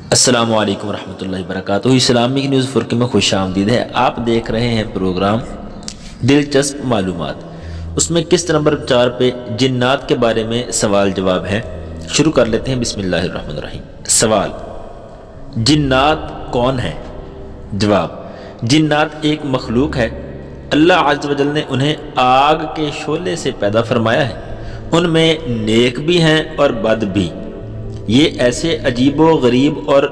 السلام علیکم ورحمۃ اللہ وبرکاتہ۔ اسلامک نیوز فرقے میں خوش آمدید ہے۔ آپ دیکھ رہے ہیں پروگرام دلچسپ معلومات۔ اس میں قسط نمبر 4 پہ جنات کے بارے میں سوال جواب ہے۔ شروع کر لیتے ہیں، بسم اللہ الرحمن الرحیم۔ سوال: جنات کون ہیں؟ جواب: جنات ایک مخلوق ہے۔ اللہ عز و جل نے انہیں آگ کے شعلے سے پیدا فرمایا ہے۔ ان میں نیک بھی ہیں اور بد بھی۔ یہ ایسے عجیب و غریب اور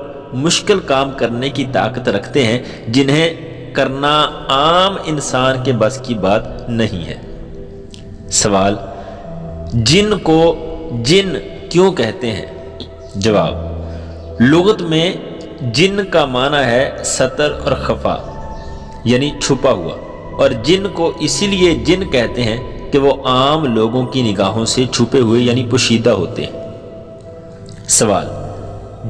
مشکل کام کرنے کی طاقت رکھتے ہیں جنہیں کرنا عام انسان کے بس کی بات نہیں ہے۔ سوال: جن کو جن کیوں کہتے ہیں؟ جواب: لغت میں جن کا معنی ہے ستر اور خفا، یعنی چھپا ہوا، اور جن کو اسی لیے جن کہتے ہیں کہ وہ عام لوگوں کی نگاہوں سے چھپے ہوئے یعنی پوشیدہ ہوتے ہیں۔ سوال: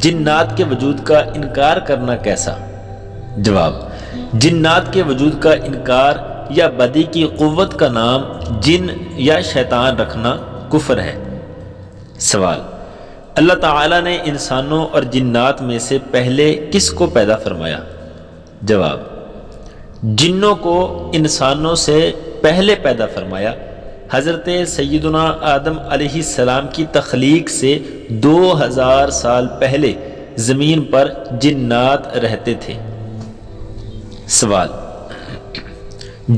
جنات کے وجود کا انکار کرنا کیسا؟ جواب: جنات کے وجود کا انکار یا بدی کی قوت کا نام جن یا شیطان رکھنا کفر ہے۔ سوال: اللہ تعالیٰ نے انسانوں اور جنات میں سے پہلے کس کو پیدا فرمایا؟ جواب: جنوں کو انسانوں سے پہلے پیدا فرمایا۔ حضرت سیدنا آدم علیہ السلام کی تخلیق سے 2000 سال پہلے زمین پر جنات رہتے تھے۔ سوال: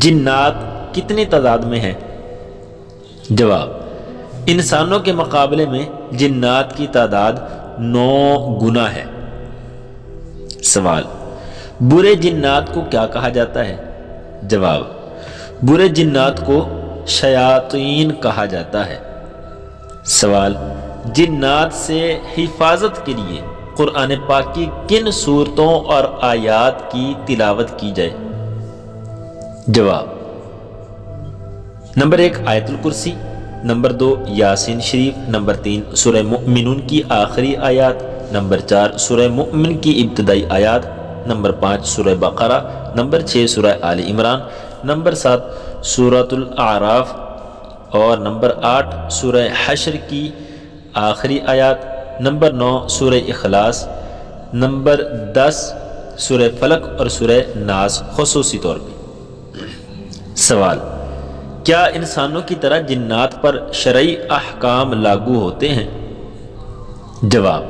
جنات کتنی تعداد میں ہیں؟ جواب: انسانوں کے مقابلے میں جنات کی تعداد 9 گنا ہے۔ سوال: برے جنات کو کیا کہا جاتا ہے؟ جواب: برے جنات کو شیاطین کہا جاتا ہے۔ سوال: جنات سے حفاظت کے لیے قرآن پاک کی کن سورتوں اور آیات کی تلاوت کی جائے؟ جواب: نمبر 1 آیت الکرسی، نمبر 2 یاسین شریف، نمبر 3 سورہ مؤمنون کی آخری آیات، نمبر 4 سورہ مؤمن کی ابتدائی آیات، نمبر 5 سورہ بقرہ، نمبر 6 سورہ آل عمران، نمبر 7 سورۃ الاعراف، اور نمبر 8 سورہ حشر کی آخری آیات، نمبر 9 سورہ اخلاص، نمبر 10 سورہ فلق اور سورہ ناس خصوصی طور پہ۔ سوال: کیا انسانوں کی طرح جنات پر شرعی احکام لاگو ہوتے ہیں؟ جواب: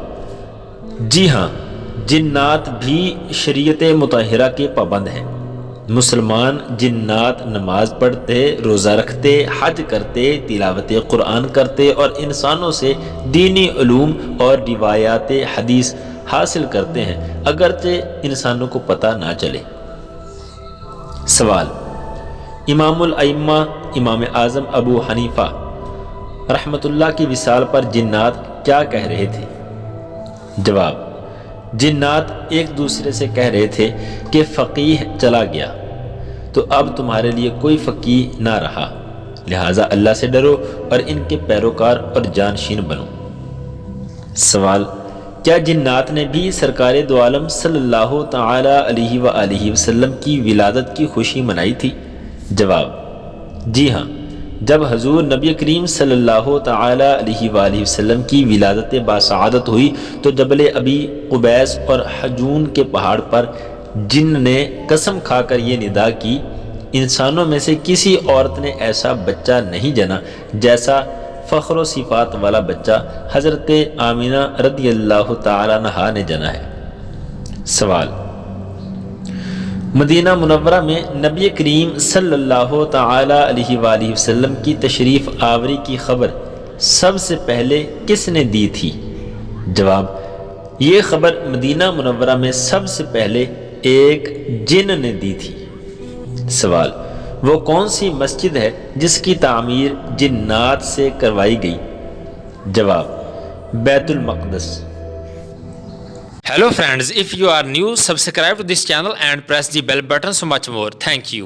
جی ہاں، جنات بھی شریعت مطہرہ کے پابند ہیں۔ مسلمان جنات نماز پڑھتے، روزہ رکھتے، حج کرتے، تلاوت قرآن کرتے اور انسانوں سے دینی علوم اور روایات حدیث حاصل کرتے ہیں، اگرچہ انسانوں کو پتہ نہ چلے۔ سوال: امام الائمہ امام اعظم ابو حنیفہ رحمۃ اللہ کی وصال پر جنات کیا کہہ رہے تھے؟ جواب: جنات ایک دوسرے سے کہہ رہے تھے کہ فقیہ چلا گیا تو اب تمہارے لیے کوئی فقیہ نہ رہا، لہٰذا اللہ سے ڈرو اور ان کے پیروکار اور جانشین بنو۔ سوال: کیا جنات نے بھی سرکار دو عالم صلی اللہ تعالی علیہ وآلہ وسلم کی ولادت کی خوشی منائی تھی؟ جواب: جی ہاں، جب حضور نبی کریم صلی اللہ تعالی علیہ وآلہ وسلم کی ولادت باسعادت ہوئی تو جبل ابی قبیس اور حجون کے پہاڑ پر جن نے قسم کھا کر یہ ندا کی، انسانوں میں سے کسی عورت نے ایسا بچہ نہیں جنا جیسا فخر و صفات والا بچہ حضرت آمینہ رضی اللہ تعالی عنہا نے جنا ہے۔ سوال: مدینہ منورہ میں نبی کریم صلی اللہ تعالی علیہ وآلہ وسلم کی تشریف آوری کی خبر سب سے پہلے کس نے دی تھی؟ جواب: یہ خبر مدینہ منورہ میں سب سے پہلے ایک جن نے دی تھی۔ سوال: وہ کون سی مسجد ہے جس کی تعمیر جنات سے کروائی گئی؟ جواب: بیت المقدس۔ Hello friends, if you are new, subscribe to this channel and press the bell button so much more. Thank you.